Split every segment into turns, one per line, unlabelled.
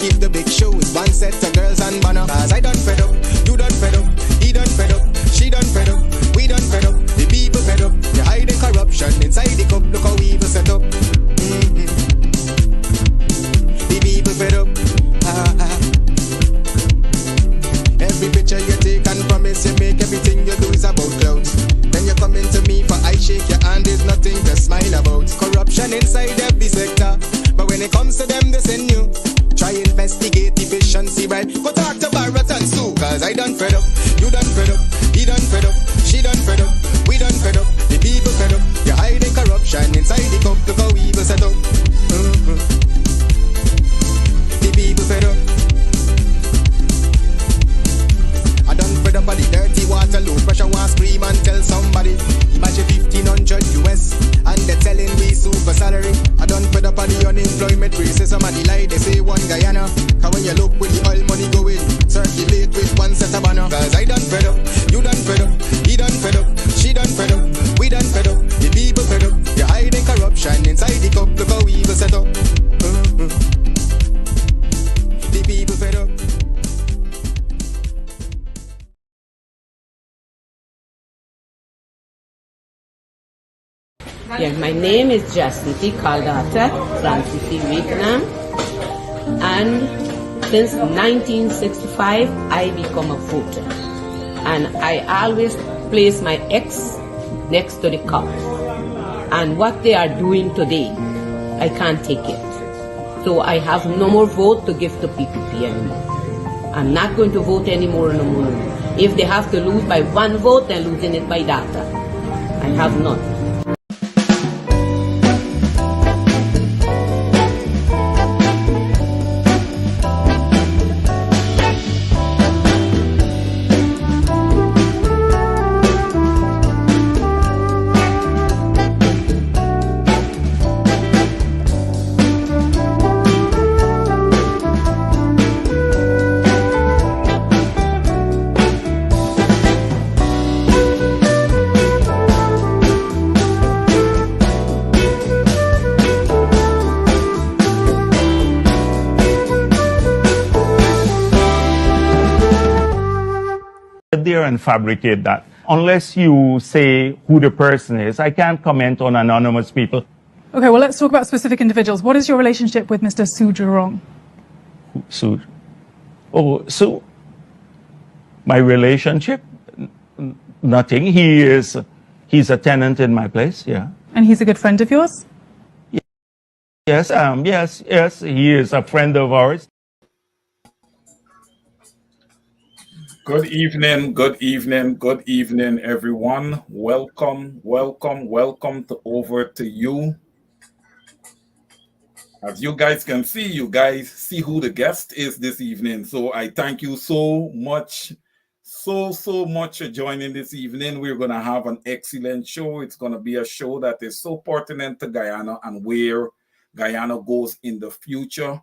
keep the big shows, one set of girls and banner. Cause I done fed up, you done fed up, he done fed up, she done fed up, we done fed up, the people fed up. You hiding corruption inside the cup, look how evil set up. The people fed up. Every picture you take and promise you make, everything you do is about clouds. Then you come into me for I shake your hand, there's nothing to smile about. Corruption inside every sector, but when it comes to them, they send you. Try investigate efficiency, right? Go talk to Barrett and Sue. Cause I done fed up, you done fed up, he done fed up, she done fed up, we done fed up, the people fed up. You're hiding corruption inside the cup, look how evil set up. The people fed up. I done fed up of the dirty water, low pressure, want scream and tell somebody. Imagine 1500 US and they're telling me super salary. I done fed up of the unemployment racism and the lie they say one Guyana. Cause when you look with the oil money going, circulate with one set of banner. Cause I done fed up, you done fed up, he done fed up, she done fed up, we done fed up, the people fed up. You're hiding corruption inside the cup, look how evil set up. The people fed up.
Yeah, my name is Jacinty Caldata Francis Vietnam, and since 1965 I become a voter, and I always place my ex next to the cup, and what they are doing today, I can't take it. So I have no more vote to give to PPP anymore. I'm not going to vote anymore no more. If they have to lose by one vote, they're losing it by data. I have none.
There and fabricate that. Unless you say who the person is, I can't comment on anonymous people.
Okay, well, let's talk about specific individuals. What is your relationship with Mr. Su Jurong?
Su? Oh, Su? My relationship? Nothing. He's a tenant in my place, yeah.
And he's a good friend of yours?
Yes, yes, he is a friend of ours.
Good evening, everyone. Welcome to Over to You. As you guys can see, you guys see who the guest is this evening. So I thank you so much for joining this evening. We're going to have an excellent show. It's going to be a show that is so pertinent to Guyana and where Guyana goes in the future.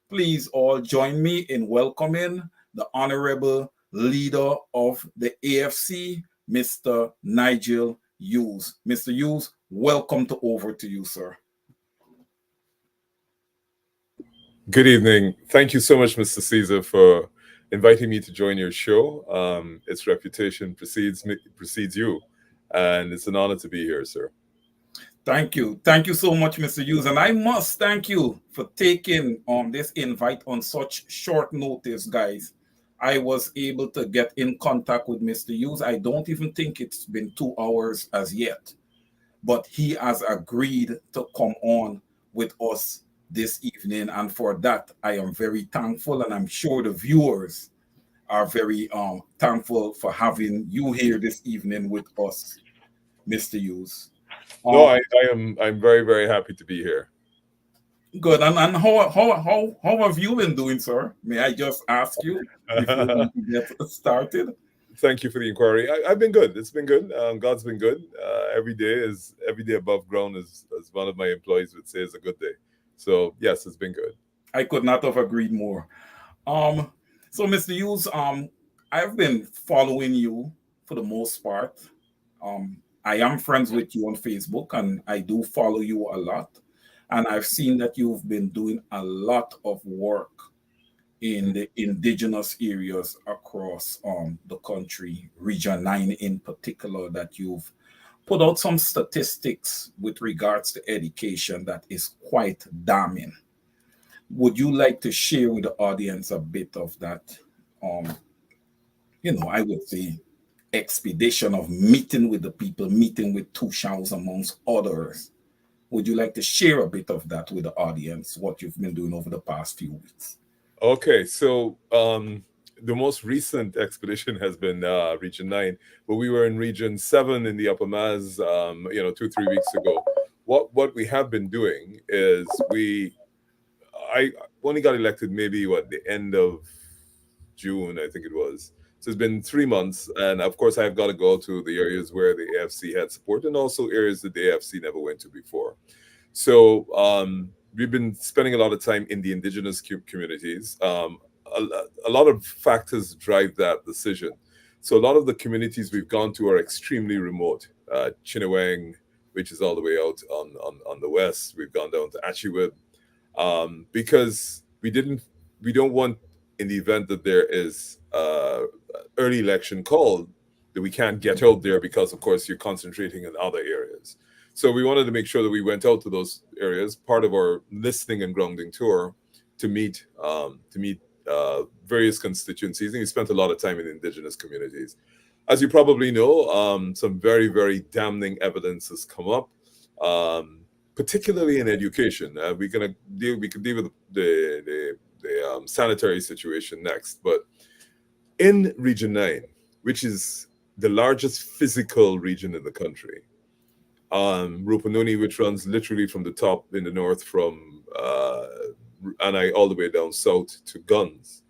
Please all join me in welcoming the Honorable Leader of the AFC, Mr. Nigel Hughes. Mr. Hughes, welcome to Over to You, sir.
Good evening. Thank you so much, Mr. Caesar, for inviting me to join your show. Its reputation precedes you, and it's an honor to be here, sir.
Thank you. Thank you so much, Mr. Hughes. And I must thank you for taking on this invite on such short notice, guys. I was able to get in contact with Mr. Hughes. I don't even think it's been 2 hours as yet, but he has agreed to come on with us this evening. And for that, I am very thankful. And I'm sure the viewers are very thankful for having you here this evening with us, Mr. Hughes.
No, I'm very, very happy to be here.
Good. And how have you been doing, sir? May I just ask you before we get started?
Thank you for the inquiry. I've been good. It's been good. God's been good. Every day above ground, as one of my employees would say, is a good day. So yes, it's been good.
I could not have agreed more. So Mr. Hughes, I've been following you for the most part. I am friends with you on Facebook, and I do follow you a lot. And I've seen that you've been doing a lot of work in the indigenous areas across the country, Region 9 in particular, that you've put out some statistics with regards to education that is quite damning. Would you like to share with the audience a bit of that, I would say, expedition of meeting with the people, meeting with Tushals amongst others? Would you like to share a bit of that with the audience, what you've been doing over the past few weeks?
Okay, so the most recent expedition has been Region 9, but we were in Region 7 in the Upper Maz, 2-3 weeks ago. What we have been doing is I only got elected maybe the end of June, I think it was. So it's been 3 months, and of course I've got to go to the areas where the AFC had support and also areas that the AFC never went to before. So we've been spending a lot of time in the indigenous communities. A lot of factors drive that decision. So a lot of the communities we've gone to are extremely remote. Chinawang, which is all the way out on the west. We've gone down to Achiwib because we don't want, in the event that there is early election called, that we can't get out there because, of course, you're concentrating in other areas. So we wanted to make sure that we went out to those areas, part of our listening and grounding tour, to meet various constituencies, and we spent a lot of time in indigenous communities. As you probably know, some very, very damning evidence has come up, particularly in education. We can deal with the sanitary situation next, but in Region 9, which is the largest physical region in the country, Rupununi, which runs literally from the top in the north from Anai all the way down south to Guns,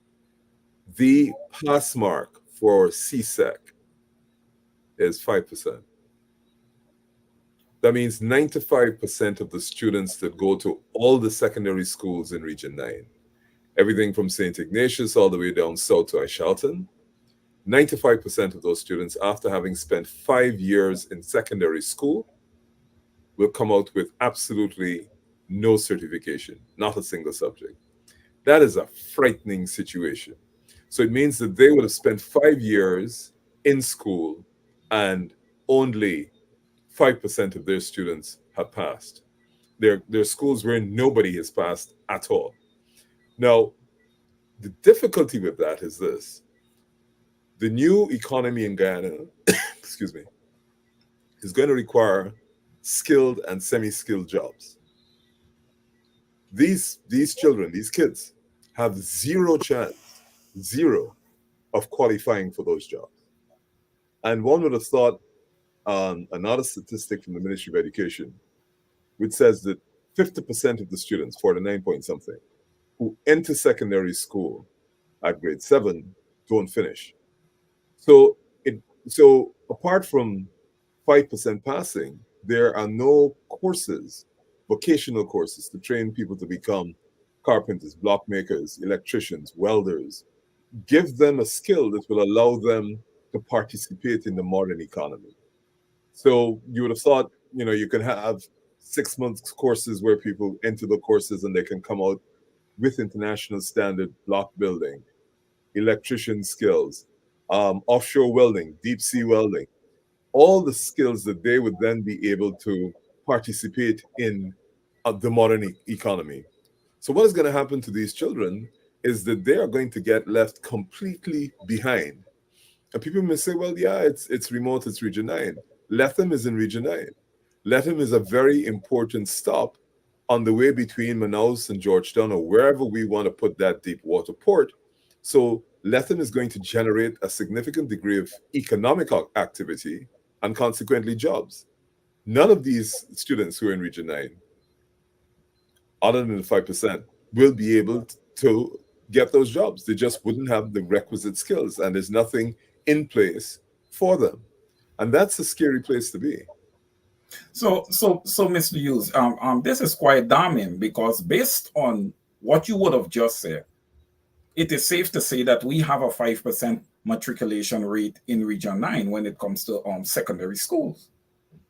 the pass mark for CSEC is 5%. That means 95% of the students that go to all the secondary schools in Region 9, everything from St. Ignatius all the way down south to Ishalton, 95% of those students, after having spent 5 years in secondary school, will come out with absolutely no certification, not a single subject. That is a frightening situation. So it means that they would have spent 5 years in school and only 5% of their students have passed. There are schools where nobody has passed at all. Now, the difficulty with that is this. The new economy in Guyana, excuse me, is going to require skilled and semi-skilled jobs. These children, these kids, have zero chance of qualifying for those jobs. And one would have thought another statistic from the Ministry of Education, which says that 50% of the students, 49 point something, who enter secondary school at grade 7 don't finish. So apart from 5% passing, there are no courses, vocational courses, to train people to become carpenters, block makers, electricians, welders. Give them a skill that will allow them to participate in the modern economy. So you would have thought, you can have 6 months courses where people enter the courses and they can come out with international standard block building, electrician skills, offshore welding, deep sea welding, all the skills that they would then be able to participate in the modern economy. So what is going to happen to these children is that they are going to get left completely behind. And people may say, well, yeah, it's remote, it's Region 9. Lethem is in Region 9. Lethem is a very important stop on the way between Manaus and Georgetown, or wherever we want to put that deep water port. So Lethem is going to generate a significant degree of economic activity and consequently jobs. None of these students who are in Region 9, other than the 5%, will be able to get those jobs. They just wouldn't have the requisite skills, and there's nothing in place for them. And that's a scary place to be.
So Mr. Hughes, this is quite damning, because based on what you would have just said, it is safe to say that we have a 5% matriculation rate in Region 9 when it comes to secondary schools.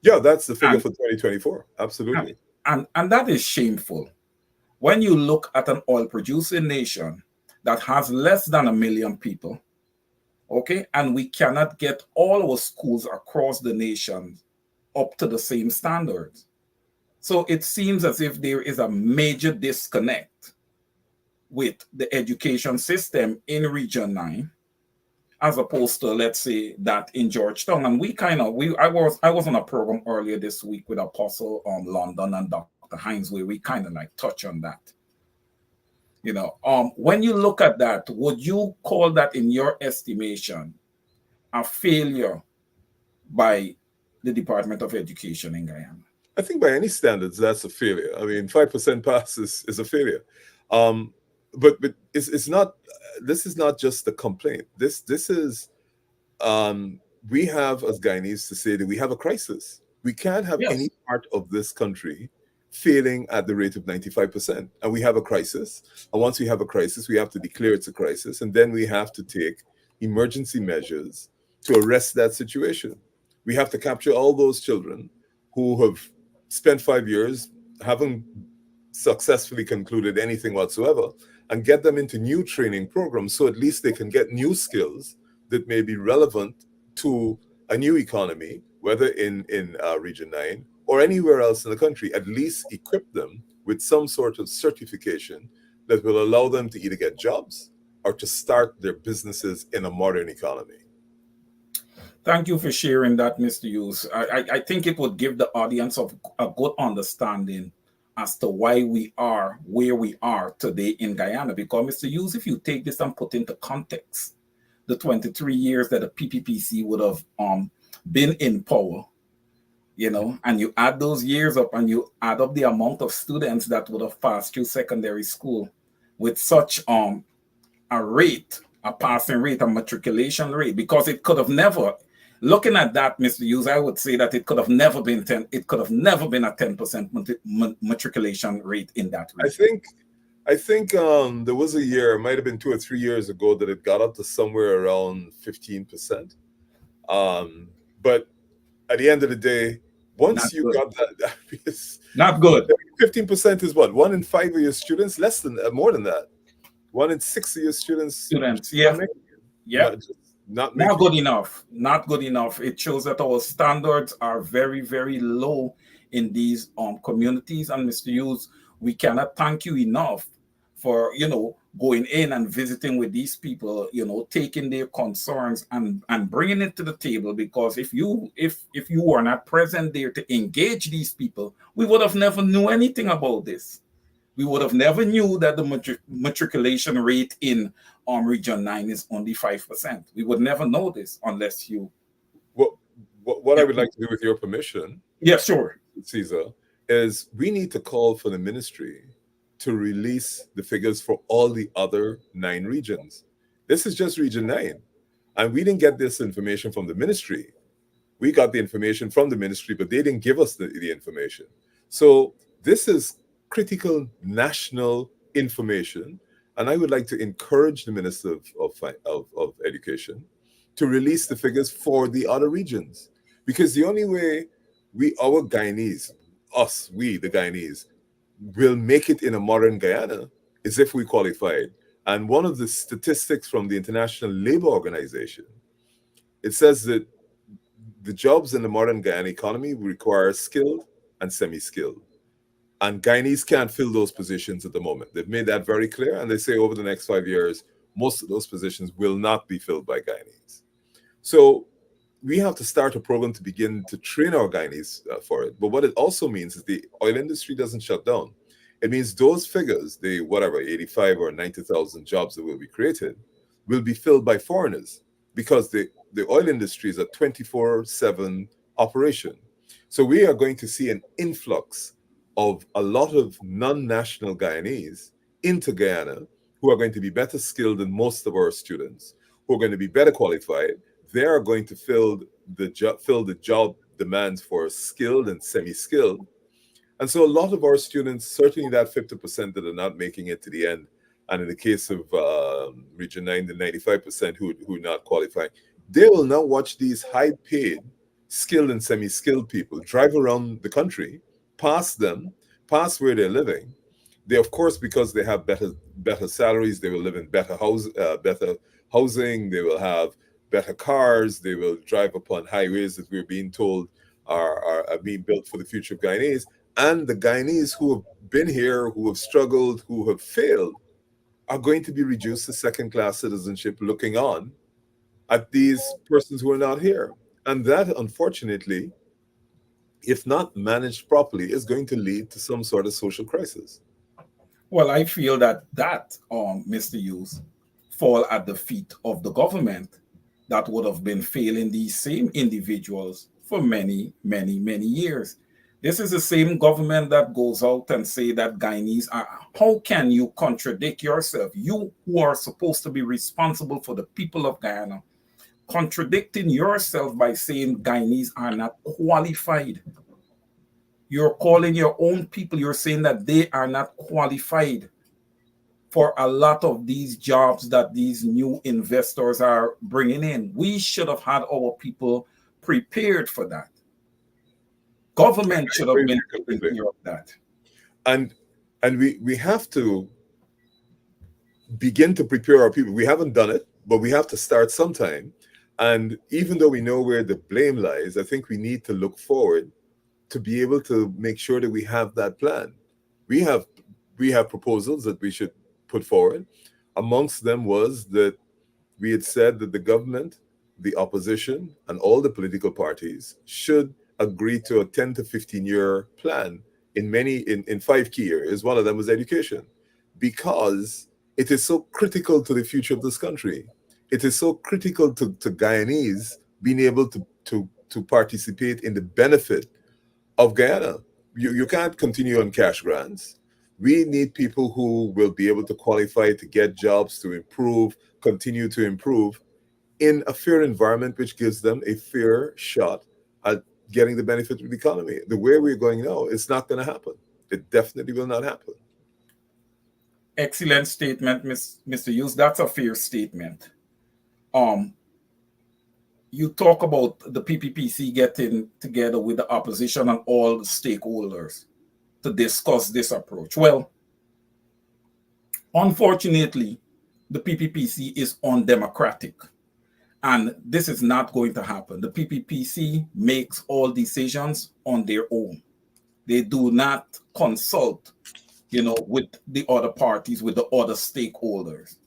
Yeah, that's the figure for 2024. Absolutely.
And that is shameful. When you look at an oil-producing nation that has less than 1 million people, okay? And we cannot get all our schools across the nation up to the same standards. So it seems as if there is a major disconnect with the education system in Region 9, as opposed to, let's say, that in Georgetown. And I was on a program earlier this week with Apostle London and Dr. Hines, where we kind of like touch on that. You know, when you look at that, would you call that, in your estimation, a failure by the Department of Education in Guyana?
I think by any standards, that's a failure. I mean, 5% pass is a failure. But it's not. This is not just a complaint. This is we have, as Guyanese, to say that we have a crisis. We can't have any part of this country failing at the rate of 95%, and we have a crisis. And once we have a crisis, we have to declare it's a crisis, and then we have to take emergency measures to arrest that situation. We have to capture all those children who have spent 5 years, haven't successfully concluded anything whatsoever, and get them into new training programs so at least they can get new skills that may be relevant to a new economy, whether in Region 9 or anywhere else in the country. At least equip them with some sort of certification that will allow them to either get jobs or to start their businesses in a modern economy.
Thank you for sharing that, Mr. Hughes. I think it would give the audience a good understanding as to why we are where we are today in Guyana. Because, Mr. Hughes, if you take this and put into context the 23 years that the PPPC would have been in power, you know, and you add those years up and you add up the amount of students that would have passed through secondary school with such a passing rate, a matriculation rate, because it could have never. Looking at that, Mr. Hughes, I would say that it could have never been 10. It could have never been a 10% matriculation rate in that region.
I think there was a year, it might have been 2 or 3 years ago, that it got up to somewhere around 15%. But at the end of the day, once
Not
you
good.
got that, it's
Not good.
15% is what? 1 in 5 of your students, more than that. 1 in 6 of your students.
Yeah.
Not
good enough. Not good enough. It shows that our standards are very, very low in these communities. And Mr. Hughes, we cannot thank you enough for, you know, going in and visiting with these people, you know, taking their concerns and bringing it to the table. Because if you were not present there to engage these people, we would have never knew anything about this. We would have never knew that the matriculation rate in Region 9 is only 5%. We would never know this unless you...
What I would like to do, with your permission,
yeah, sure,
Caesar, is we need to call for the ministry to release the figures for all the other 9 regions. This is just Region 9. And we didn't get this information from the ministry. We got the information from the ministry, but they didn't give us the information. So this is critical national information, and I would like to encourage the Minister of Education to release the figures for the other regions, because the only way the Guyanese, will make it in a modern Guyana is if we qualified. And one of the statistics from the International Labour Organization, it says that the jobs in the modern Guyana economy require skilled and semi-skilled. And Guyanese can't fill those positions at the moment. They've made that very clear, and they say over the next 5 years, most of those positions will not be filled by Guyanese. So we have to start a program to begin to train our Guyanese for it. But what it also means is the oil industry doesn't shut down. It means those figures, the 85 or 90,000 jobs that will be created, will be filled by foreigners, because the oil industry is a 24/7 operation. So we are going to see an influx of a lot of non-national Guyanese into Guyana who are going to be better skilled than most of our students, who are going to be better qualified. They are going to fill the job demands for skilled and semi-skilled. And so a lot of our students, certainly that 50% that are not making it to the end, and in the case of Region 9, the 95% who are not qualifying, they will now watch these high-paid, skilled and semi-skilled people drive around the country, past where they're living, They, of course, because they have better salaries, they will live in better housing. They will have better cars. They will drive upon highways that we're being told are being built for the future of Guyanese. And the Guyanese who have been here, who have struggled, who have failed, are going to be reduced to second-class citizenship, looking on at these persons who are not here. And that, unfortunately, if not managed properly, is going to lead to some sort of social crisis.
Well, I feel that Mr. Hughes, fall at the feet of the government that would have been failing these same individuals for many, many, many years. This is the same government that goes out and say that Guyanese are. How can you contradict yourself? You who are supposed to be responsible for the people of Guyana, contradicting yourself by saying Guyanese are not qualified. You're calling your own people, you're saying that they are not qualified for a lot of these jobs that these new investors are bringing in. We should have had our people prepared for that. Government should have been taking care of that.
And we have to begin to prepare our people. We haven't done it, but we have to start sometime. And even though we know where the blame lies, I think we need to look forward to be able to make sure that we have that plan. We have proposals that we should put forward. Amongst them was that we had said that the government, the opposition, and all the political parties should agree to a 10 to 15-year plan in 5 key areas. One of them was education, because it is so critical to the future of this country. It is so critical to Guyanese being able to participate in the benefit of Guyana. You can't continue on cash grants. We need people who will be able to qualify to get jobs, to improve, continue to improve in a fair environment, which gives them a fair shot at getting the benefit of the economy. The way we're going now, it's not going to happen. It definitely will not happen.
Excellent statement, Mr. Hughes. That's a fair statement. You talk about the PPPC getting together with the opposition and all the stakeholders to discuss this approach. Well, unfortunately, the PPPC is undemocratic, and this is not going to happen. The PPPC makes all decisions on their own. They do not consult, with the other parties, with the other stakeholders.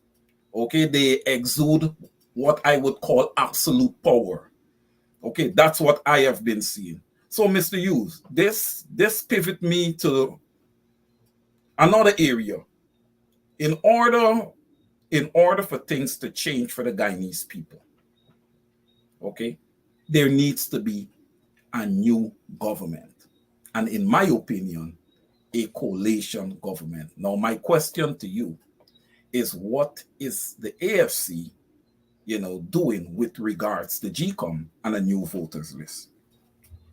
Okay, they exude what I would call absolute power. Okay, that's what I have been seeing. So, Mr. Hughes, this pivot me to another area. In order for things to change for the Guyanese people, okay, there needs to be a new government. And in my opinion, a coalition government. Now, my question to you is, what is the AFC, doing with regards to GCOM and a new voters list?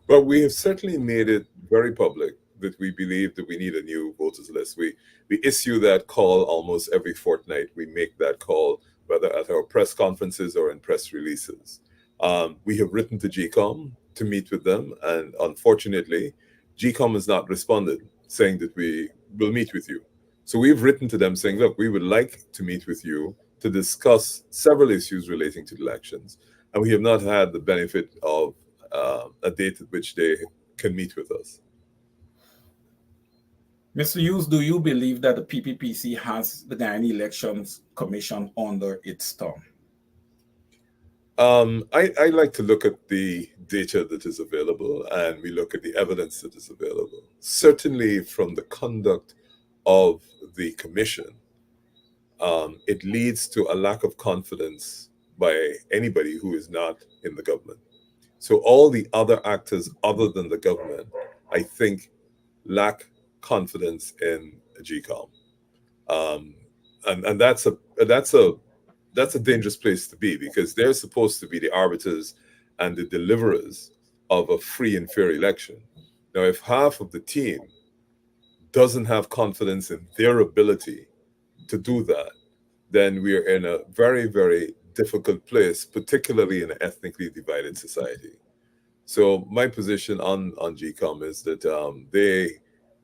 Well, we have certainly made it very public that we believe that we need a new voters list. We issue that call almost every fortnight. We make that call, whether at our press conferences or in press releases. We have written to GCOM to meet with them, and unfortunately, GCOM has not responded, saying that we will meet with you. So we've written to them saying, look, we would like to meet with you to discuss several issues relating to the elections, and we have not had the benefit of a date at which they can meet with us.
Mr. Hughes, do you believe that the PPPC has the Guyana Elections Commission under its thumb?
I like to look at the data that is available, and we look at the evidence that is available. Certainly from the conduct of the commission, it leads to a lack of confidence by anybody who is not in the government. So all the other actors other than the government, I think, lack confidence in GCOM. And that's a dangerous place to be, because they're supposed to be the arbiters and the deliverers of a free and fair election. Now, if half of the team doesn't have confidence in their ability to do that, then we are in a very, very difficult place, particularly in an ethnically divided society. So my position on GCOM is that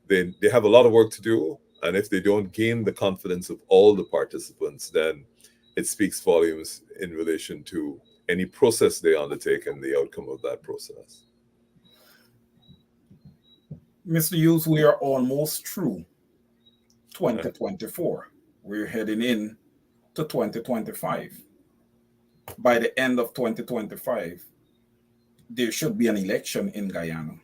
they have a lot of work to do, And if they don't gain the confidence of all the participants, then it speaks volumes in relation to any process they undertake and the outcome of that process.
Mr. Hughes, we are almost through 2024. We're heading in to 2025. By the end of 2025, there should be an election in Guyana.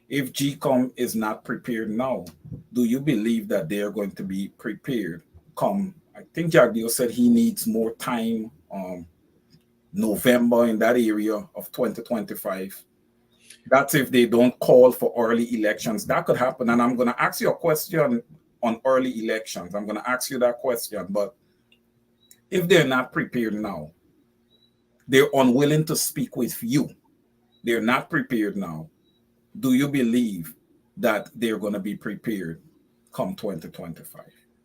If GCOM is not prepared now, do you believe that they are going to be prepared come? I think Jagdeo said he needs more time, November in that area of 2025. That's if they don't call for early elections. That could happen. And I'm going to ask you a question on early elections. I'm going to ask you that question. But if they're not prepared now, they're unwilling to speak with you, they're not prepared now, do you believe that they're going to be prepared come 2025?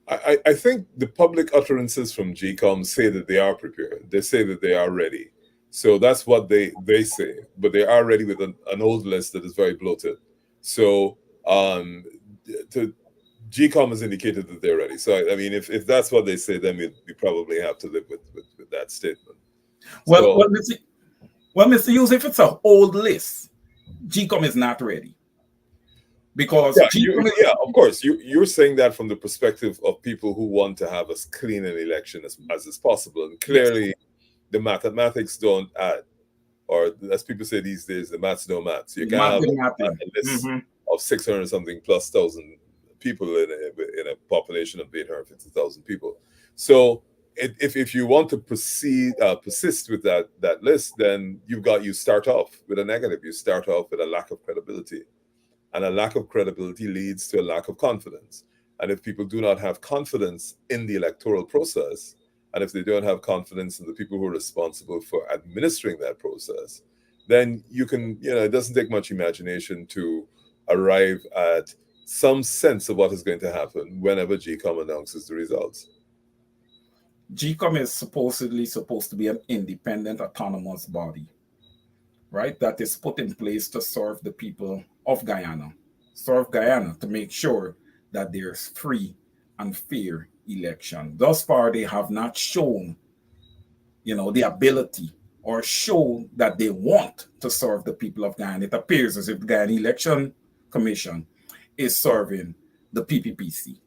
I think the public utterances from GCOM say that they are prepared. They say that they are ready. So that's what they say. But they are ready with an old list that is very bloated. So GCOM has indicated that they're ready. So, I mean, if that's what they say, then we probably have to live with that statement.
Well, Mr. Hughes, if it's an old list, GCOM is not ready. Because
of course, you're saying that from the perspective of people who want to have as clean an election as is possible. And clearly, the mathematics don't add, or as people say these days, the maths don't math. You can't have a list of 600 something plus thousand people in a population of 850,000 people. So if you want to persist with that list, then you start off with a negative. You start off with a lack of credibility. And a lack of credibility leads to a lack of confidence. And if people do not have confidence in the electoral process, and if they don't have confidence in the people who are responsible for administering that process, then it doesn't take much imagination to arrive at some sense of what is going to happen whenever GCOM announces the results.
GCOM is supposed to be an independent, autonomous body, right? That is put in place to serve the people of Guyana, to make sure that there's free and fair election. Thus far, they have not shown, the ability or show that they want to serve the people of Guyana. It appears as if the Guyana Election Commission is serving the PPPC.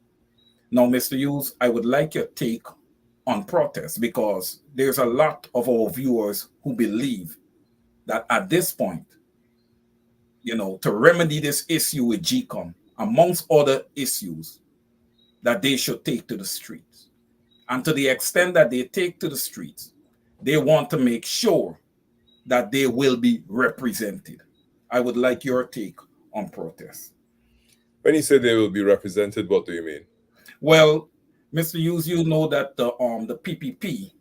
Now, Mr. Hughes, I would like your take on protest, because there's a lot of our viewers who believe that at this point, to remedy this issue with GCOM, amongst other issues, that they should take to the streets. And to the extent that they take to the streets, they want to make sure that they will be represented. I would like your take on protest.
When you say they will be represented, what do you mean?
Well, Mr. Hughes, you know that the PPP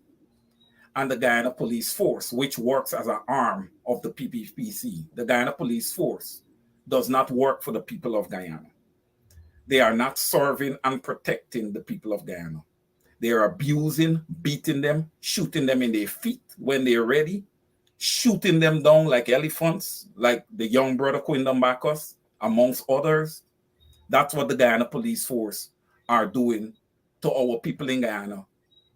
and the Guyana Police Force, which works as an arm of the PPPC, the Guyana Police Force does not work for the people of Guyana. They are not serving and protecting the people of Guyana. They are abusing, beating them, shooting them in their feet when they're ready, shooting them down like elephants, like the young brother Quindam Bacchus, amongst others. That's what the Guyana Police Force are doing to our people in Guyana,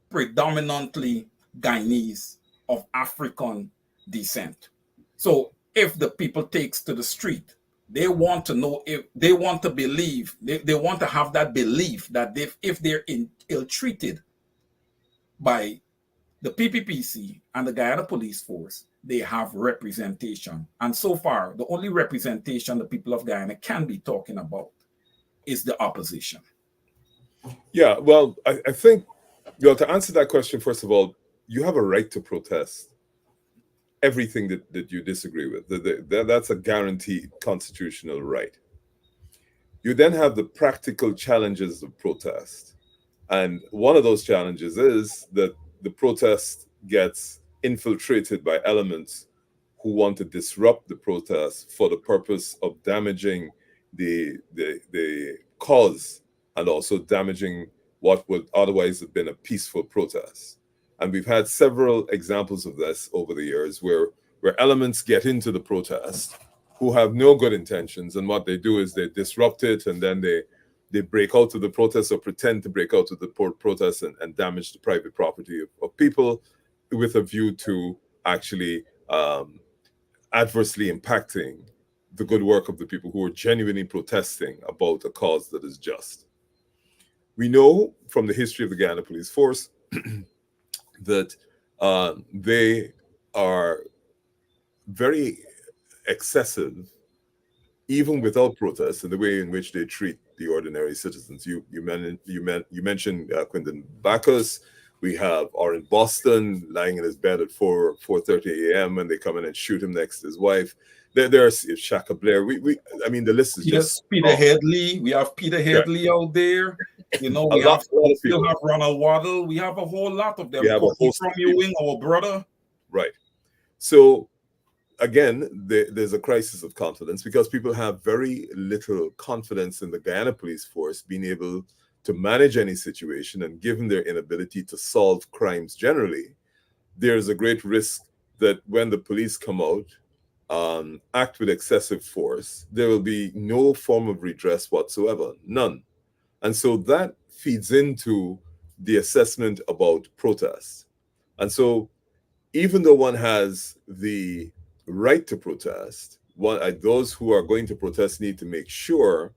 predominantly Guyanese of African descent. So if the people takes to the street, they want to know, if they want to believe, they want to have that belief that if they're ill-treated by the PPPC and the Guyana Police Force, they have representation. And so far, the only representation the people of Guyana can be talking about is the opposition.
Yeah, well, I think, to answer that question, first of all, you have a right to protest everything that you disagree with. That's a guaranteed constitutional right. You then have the practical challenges of protest. And one of those challenges is that the protest gets infiltrated by elements who want to disrupt the protest for the purpose of damaging the cause and also damaging what would otherwise have been a peaceful protest. And we've had several examples of this over the years where elements get into the protest who have no good intentions, and what they do is they disrupt it, and then they break out of the protest or pretend to break out of the protest and damage the private property of people with a view to actually adversely impacting the good work of the people who are genuinely protesting about a cause that is just. We know from the history of the Guyana Police Force that they are very excessive, even without protests, in the way in which they treat the ordinary citizens. You mentioned Quinton Bacchus. We are in Boston, lying in his bed at 4:30 a.m. and they come in and shoot him next to his wife. There's Shaka Blair. I mean, the list is just
Peter Headley. We have Peter Headley out there. You know, we still have Ronald Waddle. We have a whole lot of them.
We have a host
from Ewing, our brother.
Right. So again, there's a crisis of confidence because people have very little confidence in the Guyana Police Force being able to manage any situation, and given their inability to solve crimes generally, there's a great risk that when the police come out, act with excessive force, there will be no form of redress whatsoever, none. And so that feeds into the assessment about protests. And so even though one has the right to protest, those who are going to protest need to make sure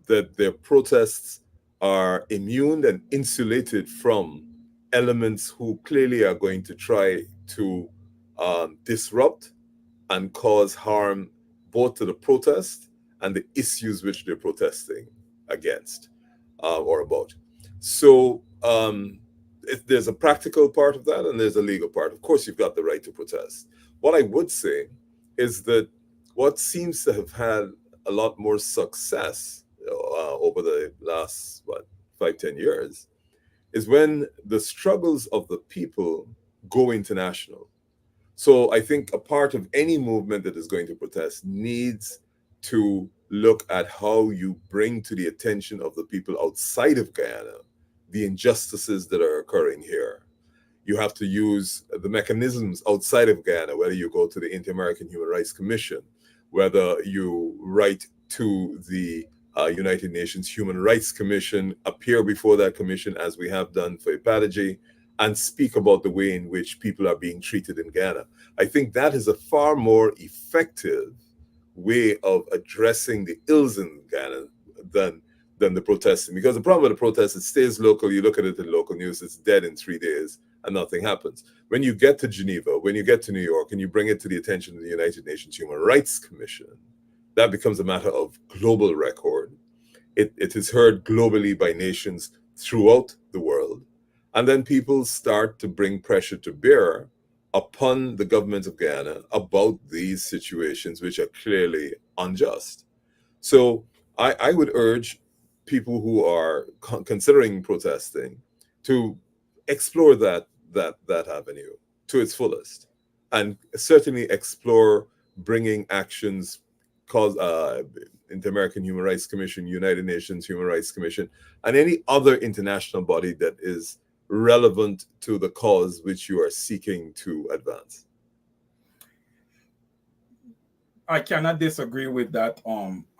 that their protests are immune and insulated from elements who clearly are going to try to disrupt and cause harm both to the protest and the issues which they're protesting against or about. So there's a practical part of that and there's a legal part. Of course, you've got the right to protest. What I would say is that what seems to have had a lot more success over the last 5-10 years is when the struggles of the people go international. So I think a part of any movement that is going to protest needs to look at how you bring to the attention of the people outside of Guyana the injustices that are occurring here. You have to use the mechanisms outside of Guyana, whether you go to the Inter-American Human Rights Commission, whether you write to the United Nations Human Rights Commission, appear before that commission as we have done for Epadaji, and speak about the way in which people are being treated in Guyana. I think that is a far more effective way of addressing the ills in Guyana than the protesting. Because the problem with the protest, it stays local. You look at it in local news, it's dead in 3 days and nothing happens. When you get to Geneva, when you get to New York and you bring it to the attention of the United Nations Human Rights Commission, that becomes a matter of global record. It is heard globally by nations throughout the world. And then people start to bring pressure to bear upon the government of Guyana about these situations, which are clearly unjust. So I would urge people who are considering protesting to explore that avenue to its fullest, and certainly explore bringing actions cause Inter-American Human Rights Commission, United Nations Human Rights Commission, and any other international body that is relevant to the cause which you are seeking to advance.
I cannot disagree with that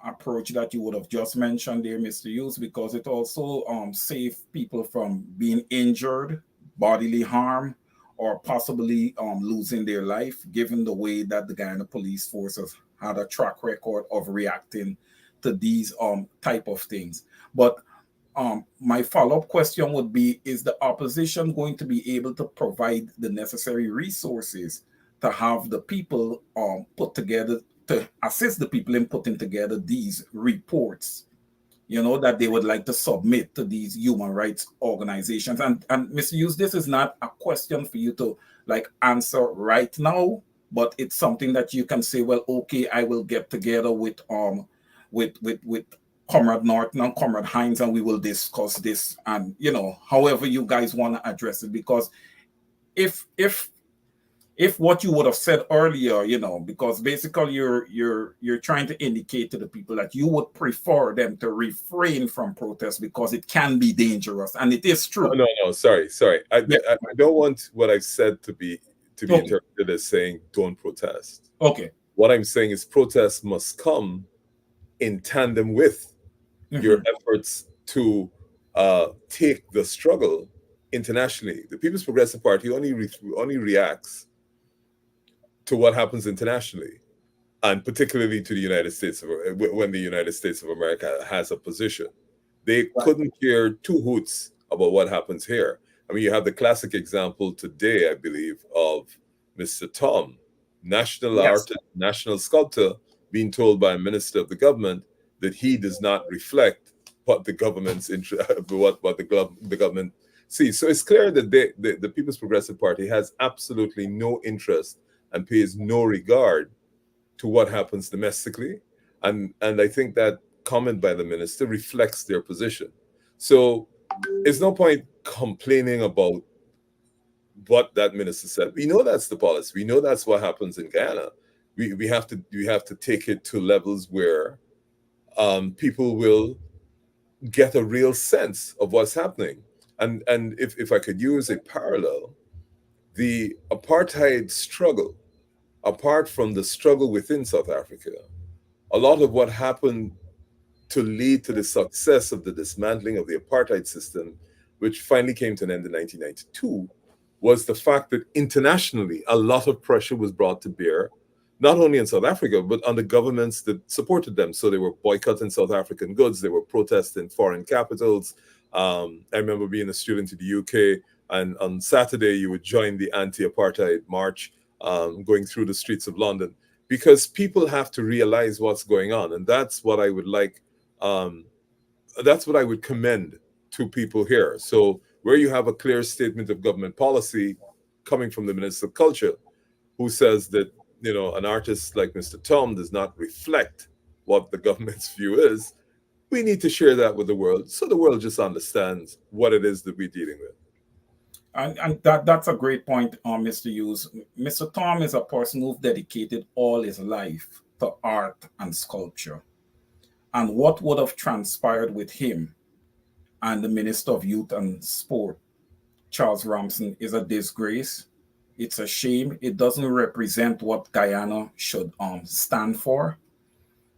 approach that you would have just mentioned there, Mr. Hughes, because it also saves people from being injured, bodily harm, or possibly losing their life, given the way that the Guyana Police Force has had a track record of reacting to these type of things. But my follow-up question would be, is the opposition going to be able to provide the necessary resources to have the people put together, to assist the people in putting together these reports, you know, that they would like to submit to these human rights organizations? And Mr. Hughes, this is not a question for you to answer right now, but it's something that you can say, well, okay, I will get together with Comrade Norton and Comrade Hines, and we will discuss this, and however you guys want to address it. Because if what you would have said earlier, because basically you're trying to indicate to the people that you would prefer them to refrain from protest because it can be dangerous, and it is true.
No, sorry. I don't want what I've said to be interpreted as saying don't protest.
Okay.
What I'm saying is protest must come in tandem with your efforts to take the struggle internationally. The People's Progressive Party only reacts to what happens internationally, and particularly to the United States when the United States of America has a position. They couldn't care two hoots about what happens here. I mean, you have the classic example today, I believe, of Mr. Tom, national artist, national sculptor, being told by a minister of the government that he does not reflect what the government's what the government sees. So it's clear that the People's Progressive Party has absolutely no interest and pays no regard to what happens domestically, and I think that comment by the minister reflects their position. So it's no point complaining about what that minister said. We know that's the policy. We know that's what happens in Guyana. We have to take it to levels where people will get a real sense of what's happening. And if I could use a parallel, the apartheid struggle, apart from the struggle within South Africa, a lot of what happened to lead to the success of the dismantling of the apartheid system, which finally came to an end in 1992, was the fact that internationally a lot of pressure was brought to bear, not only in South Africa, but on the governments that supported them. So they were boycotting South African goods, they were protesting foreign capitals. I remember being a student in the UK, and on Saturday you would join the anti-apartheid march going through the streets of London, because people have to realize what's going on. And that's what I would like, that's what I would commend to people here. So where you have a clear statement of government policy coming from the Minister of Culture, who says that, you know, an artist like Mr. Tom does not reflect what the government's view is, we need to share that with the world so the world just understands what it is that we're dealing with.
And that's a great point, Mr. Hughes. Mr. Tom is a person who's dedicated all his life to art and sculpture. And what would have transpired with him and the Minister of Youth and Sport, Charles Ramson, is a disgrace. It's a shame. It doesn't represent what Guyana should stand for.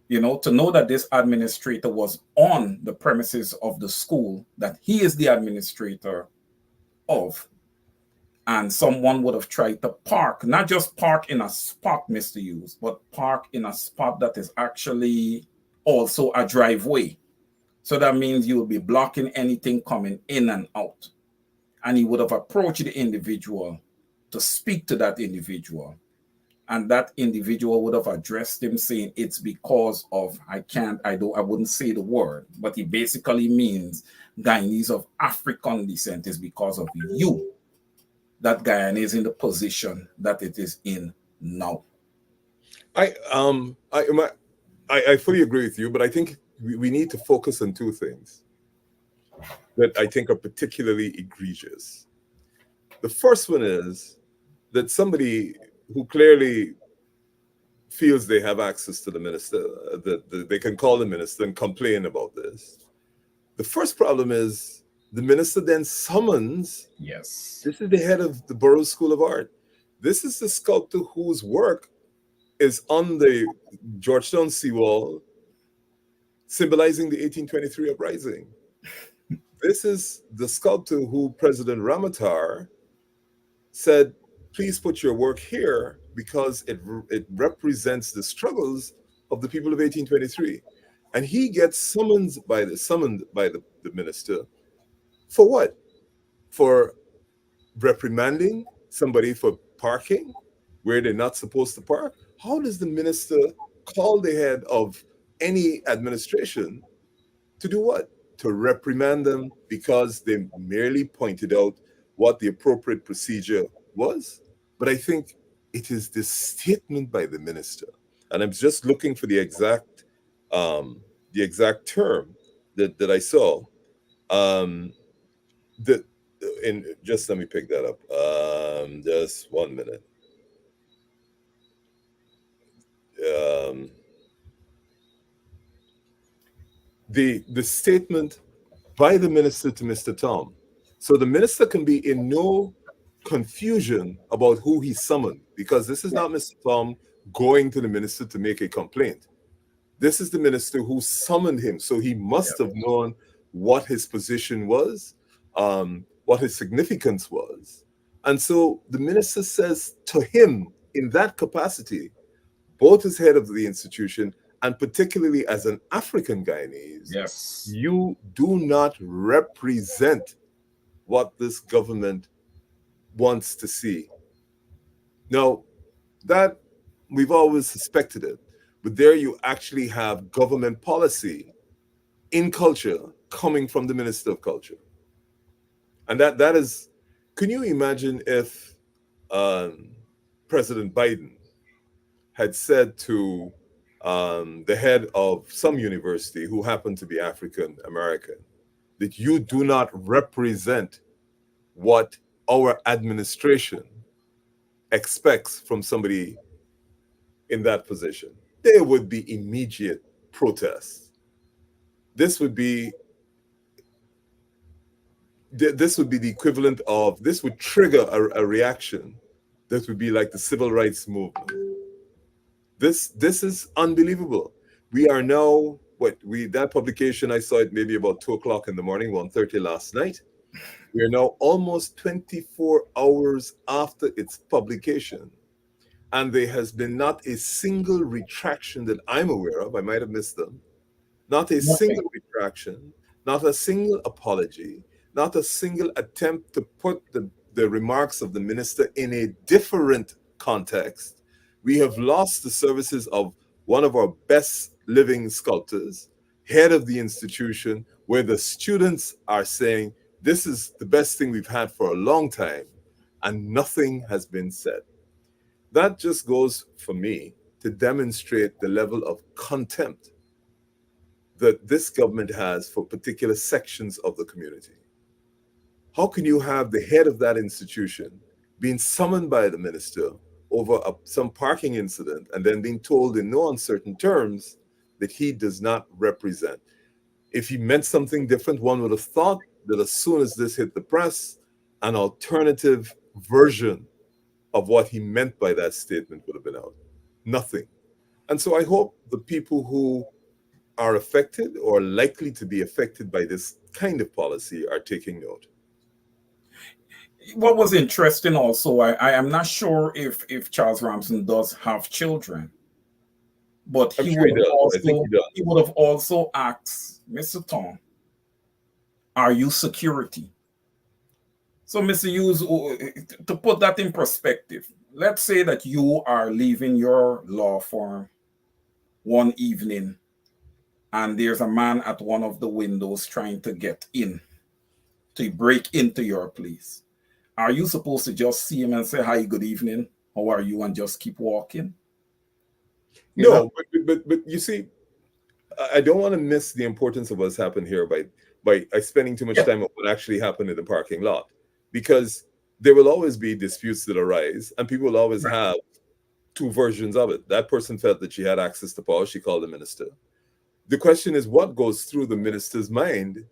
You know, to know that this administrator was on the premises of the school that he is the administrator of, and someone would have tried to park, not just park in a spot, Mr. Hughes, but park in a spot that is actually also a driveway. So that means you will be blocking anything coming in and out. And he would have approached the individual to speak to that individual. And that individual would have addressed him saying, it's because of, I wouldn't say the word, but he basically means Guyanese of African descent is because of you that Guyana is in the position that it is in now.
I fully agree with you, but I think we need to focus on two things that I think are particularly egregious. The first one is that somebody who clearly feels they have access to the minister, that they can call the minister and complain about this. The first problem is the minister then summons, this is the head of the Borough School of Art. This is the sculptor whose work is on the Georgetown seawall, symbolizing the 1823 uprising. This is the sculptor who President Ramatar said, please put your work here because it represents the struggles of the people of 1823. And he gets summoned by the minister for what? For reprimanding somebody for parking where they're not supposed to park? How does the minister call the head of any administration to do what? To reprimand them because they merely pointed out what the appropriate procedure was? But I think it is this statement by the minister, and I'm just looking for the exact term that I saw. Just let me pick that up. Just 1 minute. The statement by the minister to Mr. Tom. So the minister can be in no confusion about who he summoned, because this is not Mr. Tom going to the minister to make a complaint. This is the minister who summoned him. So he must have known what his position was, what his significance was. And so the minister says to him in that capacity, both as head of the institution and particularly as an African Guyanese,
Yes.
you do not represent what this government wants to see. Now, that we've always suspected it, but there you actually have government policy in culture coming from the Minister of Culture. And that is, can you imagine if President Biden had said to the head of some university who happened to be African American that you do not represent what our administration expects from somebody in that position? There would be immediate protests. This would be the equivalent of, this would trigger a reaction that would be like the civil rights movement. This is unbelievable. We are now, that publication, I saw it maybe about 2 o'clock in the morning, 1:30 last night. We are now almost 24 hours after its publication, and there has been not a single retraction that I'm aware of. I might have missed them. Not a single retraction, not a single apology, not a single attempt to put the remarks of the minister in a different context. We have lost the services of one of our best living sculptors, head of the institution, where the students are saying, this is the best thing we've had for a long time, and nothing has been said. That just goes, for me, to demonstrate the level of contempt that this government has for particular sections of the community. How can you have the head of that institution being summoned by the minister over some parking incident and then being told in no uncertain terms that he does not represent? If he meant something different, one would have thought that as soon as this hit the press, an alternative version of what he meant by that statement would have been out. Nothing. And so I hope the people who are affected or likely to be affected by this kind of policy are taking note.
What was interesting also, I am not sure if Charles Ramson does have children, but he would have also asked Mr. Tom, are you security? So, Mr. Hughes, to put that in perspective, let's say that you are leaving your law firm one evening and there's a man at one of the windows trying to get in, to break into your place. Are you supposed to just see him and say, hi, good evening, how are you, and just keep walking?
No, but you see, I don't want to miss the importance of what's happened here by spending too much time on what actually happened in the parking lot, because there will always be disputes that arise and people will always have two versions of it. That person felt that she had access to power. She called the minister. The question is, what goes through the minister's mind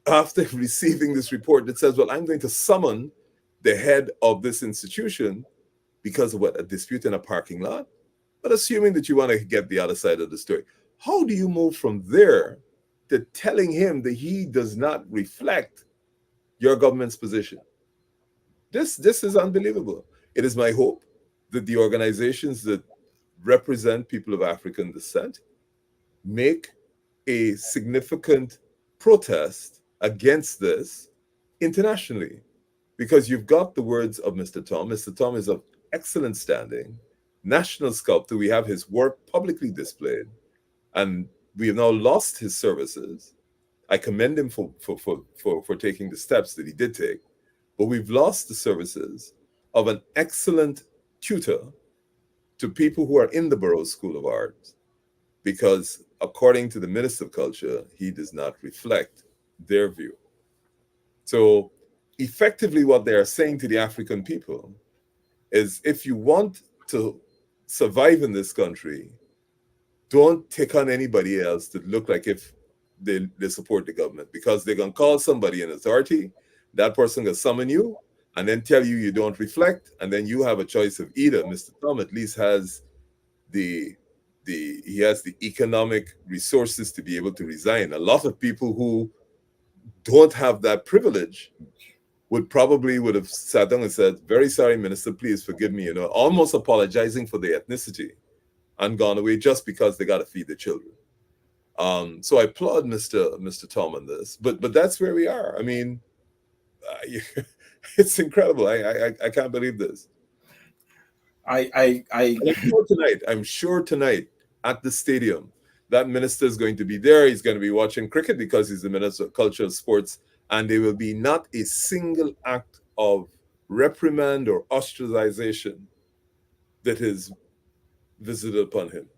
after receiving this report that says, well, I'm going to summon the head of this institution because of a dispute in a parking lot? But assuming that you want to get the other side of the story, how do you move from there to telling him that he does not reflect your government's position? This is unbelievable. It is my hope that the organizations that represent people of African descent make a significant protest against this internationally, because you've got the words of Mr. Tom. Mr. Tom is of excellent standing, national sculptor. We have his work publicly displayed, and we have now lost his services. I commend him for taking the steps that he did take, but we've lost the services of an excellent tutor to people who are in the Burroughs School of Art, because according to the Minister of Culture, he does not reflect their view. So effectively what they are saying to the African people is, if you want to survive in this country, don't take on anybody else that look like if they support the government, because they're going to call somebody an authority. That person going to summon you and then tell you don't reflect. And then you have a choice of either. Mr. Tom at least has the he has the economic resources to be able to resign. A lot of people who don't have that privilege would have sat down and said, "Very sorry, Minister, please forgive me," almost apologizing for their ethnicity, and gone away just because they got to feed the children. So I applaud Mr. Tom on this, but that's where we are. I mean, it's incredible. I can't believe this. I'm sure tonight at the stadium, that minister is going to be there. He's going to be watching cricket because he's the Minister of Culture and Sports, and there will be not a single act of reprimand or ostracization that is visited upon him.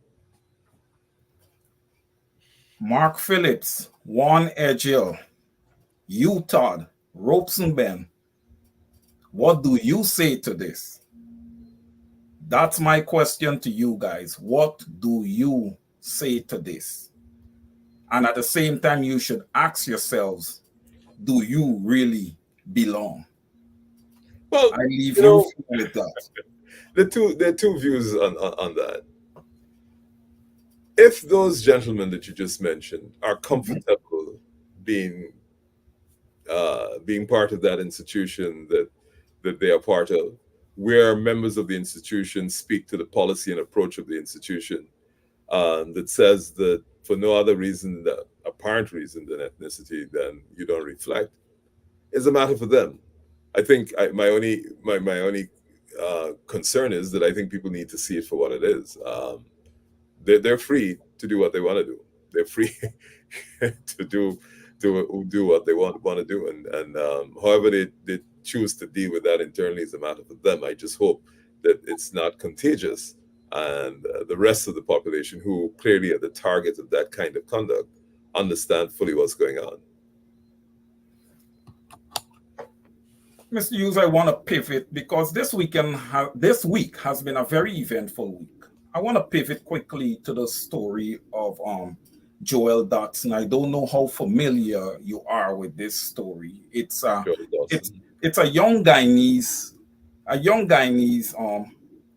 Mark Phillips, Juan Edgel, Utah, Robeson Ben. What do you say to this? That's my question to you guys. What do you say to this? And at the same time, you should ask yourselves, do you really belong?
Well,
I leave you with that.
There are two views on that. If those gentlemen that you just mentioned are comfortable being part of that institution that they are part of, where members of the institution speak to the policy and approach of the institution, that says that for no other reason, apparent reason than ethnicity, then you don't reflect, is a matter for them. I think my only concern is that I think people need to see it for what it is. They're free to do what they want to do. They're free to do what they want to do, and however they choose to deal with that internally is a matter for them. I just hope that it's not contagious, and the rest of the population, who clearly are the target of that kind of conduct, understand fully what's going on.
Mr. Hughes, I want to pivot because this week has been a very eventful week. I want to pivot quickly to the story of Joel Dotson. I don't know how familiar you are with this story. It's a young Guyanese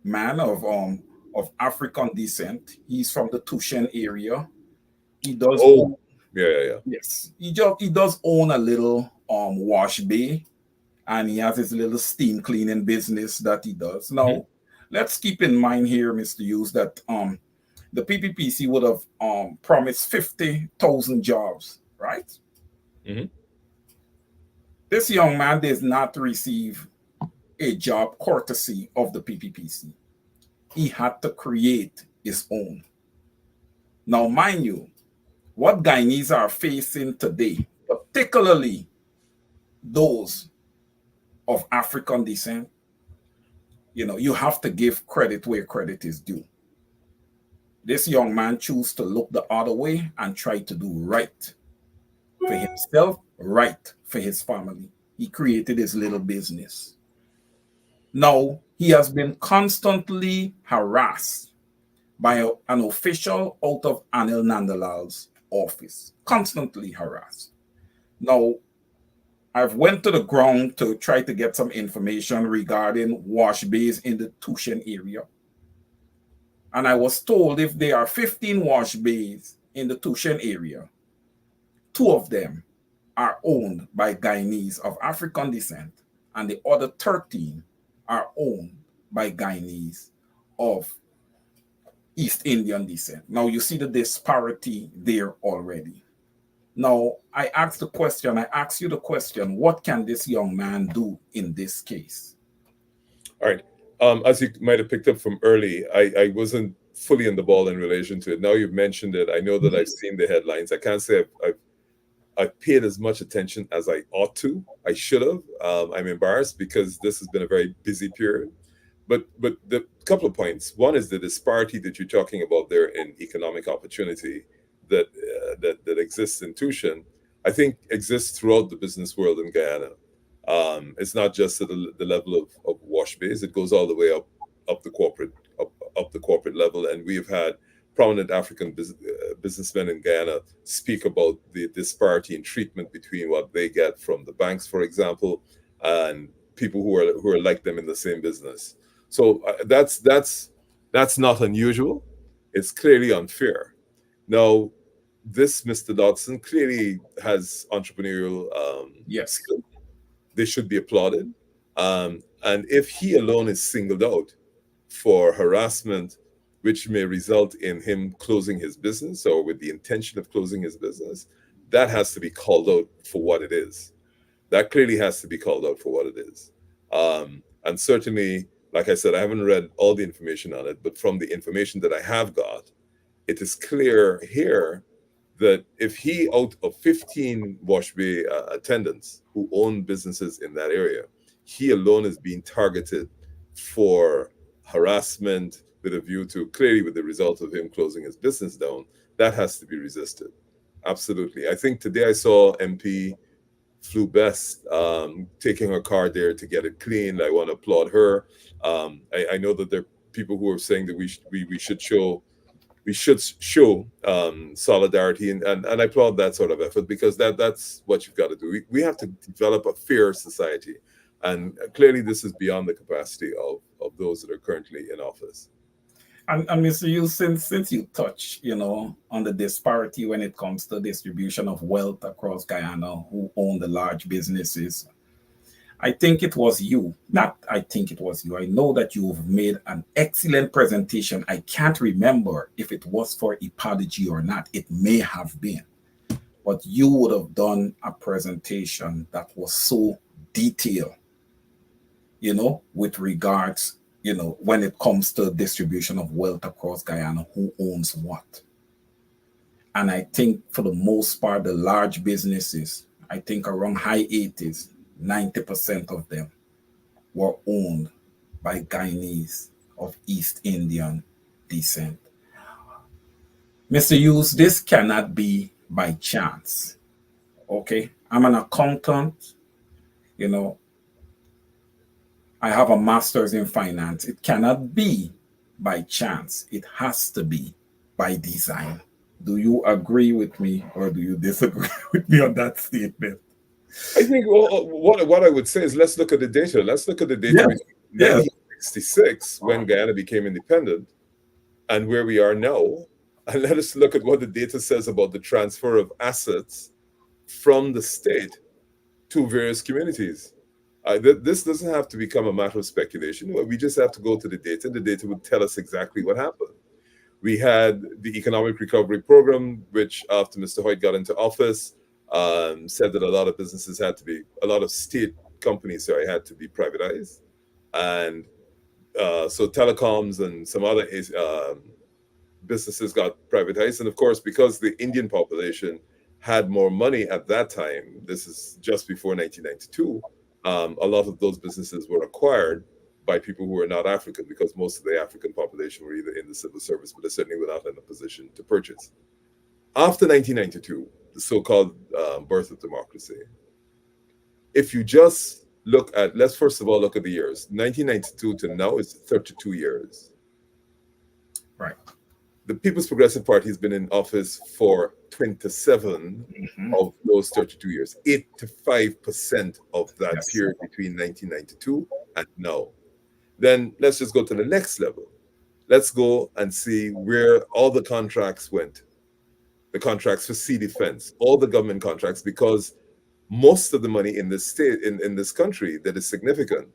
man of African descent. He's from the Tushen area. He does Yes. He does own a little wash bay, and he has his little steam cleaning business that he does. Now, let's keep in mind here, Mr. Hughes, that the PPPC would have promised 50,000 jobs, right? This young man does not receive a job courtesy of the PPPC. He had to create his own. Now, mind you, what Guyanese are facing today, particularly those of African descent, you have to give credit where credit is due. This young man chose to look the other way and try to do right for himself, right for his family. He created his little business. Now, he has been constantly harassed by an official out of Anil Nandalal's office. Constantly harassed. Now, I've went to the ground to try to get some information regarding wash bays in the Tushen area. And I was told if there are 15 wash bays in the Tushen area, 2 of them are owned by Guyanese of African descent, and the other 13 are owned by Guyanese of East Indian descent. Now, you see the disparity there already. Now, I asked you the question, what can this young man do in this case?
All right. As you might have picked up from early, I wasn't fully in the ball in relation to it. Now you've mentioned it. I know that I've seen the headlines. I can't say I've paid as much attention as I ought to. I should have. I'm embarrassed because this has been a very busy period. But the couple of points. One is the disparity that you're talking about there in economic opportunity that exists in Tushen, I think exists throughout the business world in Guyana. It's not just at the level of wash bays; it goes all the way up the corporate level. And we have had prominent African businessmen in Guyana speak about the disparity in treatment between what they get from the banks, for example, and people who are like them in the same business. So that's not unusual. It's clearly unfair. Now, this Mr. Dodson clearly has entrepreneurial
Yes.
skill. They should be applauded. And if he alone is singled out for harassment, which may result in him closing his business or with the intention of closing his business, that has to be called out for what it is. That clearly has to be called out for what it is. And certainly, like I said, I haven't read all the information on it, but from the information that I have got, it is clear here that if he, out of 15 Wash Bay attendants who own businesses in that area, he alone is being targeted for harassment with a view to, clearly with the result of him closing his business down, that has to be resisted. Absolutely. I think today I saw MP Flew Best taking her car there to get it cleaned. I want to applaud her. I know that there are people who are saying that we should show solidarity, and I applaud that sort of effort, because that's what you've got to do. We have to develop a fair society, and clearly this is beyond the capacity of those that are currently in office.
And Mr. Hughes, since you touch, on the disparity when it comes to distribution of wealth across Guyana, who own the large businesses, I think it was you. Not I think it was you. I know that you've made an excellent presentation. I can't remember if it was for Epology or not. It may have been. But you would have done a presentation that was so detailed, with regards, when it comes to distribution of wealth across Guyana, who owns what. And I think for the most part, the large businesses, I think around high 80s, 90% of them were owned by Guyanese of East Indian descent. Mr. Hughes, this cannot be by chance. Okay, I'm an accountant, I have a master's in finance. It cannot be by chance. It has to be by design. Do you agree with me, or do you disagree with me on that statement?
I think what I would say is, let's look at the data. Let's look at the data between 1966, when Guyana became independent, and where we are now. And let us look at what the data says about the transfer of assets from the state to various communities. This doesn't have to become a matter of speculation. We just have to go to the data. The data would tell us exactly what happened. We had the Economic Recovery Program, which after Mr. Hoyt got into office, said that a lot of state companies, had to be privatized. And so telecoms and some other businesses got privatized. And of course, because the Indian population had more money at that time, this is just before 1992, a lot of those businesses were acquired by people who were not African, because most of the African population were either in the civil service, but they certainly were not in a position to purchase. After 1992, the so-called birth of democracy, if you just look at, let's first of all look at the years. 1992 to now is 32 years.
Right.
The People's Progressive Party has been in office for 27 of those 32 years, 85% of that period between 1992 and now. Then let's just go to the next level. Let's go and see where all the contracts went. The contracts for sea defense, all the government contracts, because most of the money in this state, in this country that is significant,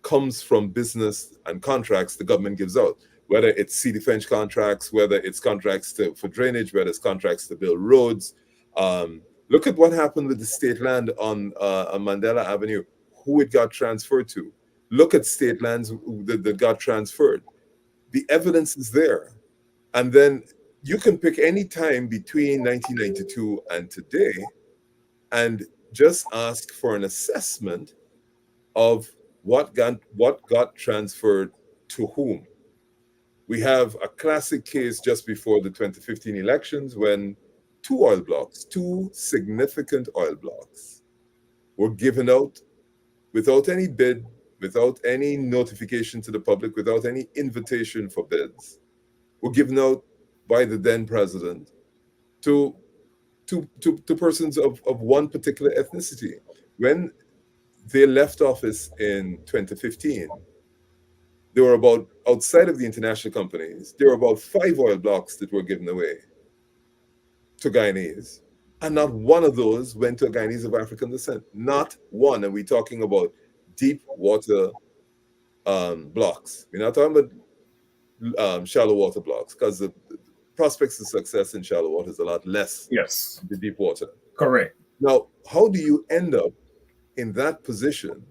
comes from business and contracts the government gives out. Whether it's sea defense contracts, whether it's contracts for drainage, whether it's contracts to build roads. Look at what happened with the state land on Mandela Avenue, who it got transferred to. Look at state lands that got transferred. The evidence is there. And then you can pick any time between 1992 and today and just ask for an assessment of what got transferred to whom. We have a classic case just before the 2015 elections when two significant oil blocks were given out without any bid, without any notification to the public, without any invitation for bids, were given out by the then president to persons of one particular ethnicity. When they left office in 2015, there were about, outside of the international companies, there were about 5 oil blocks that were given away to Guyanese. And not one of those went to a Guyanese of African descent. Not one. And we're talking about deep water blocks. We're not talking about shallow water blocks, because the prospects of success in shallow water is a lot less
Yes.
than the deep water.
Correct.
Now, how do you end up in that position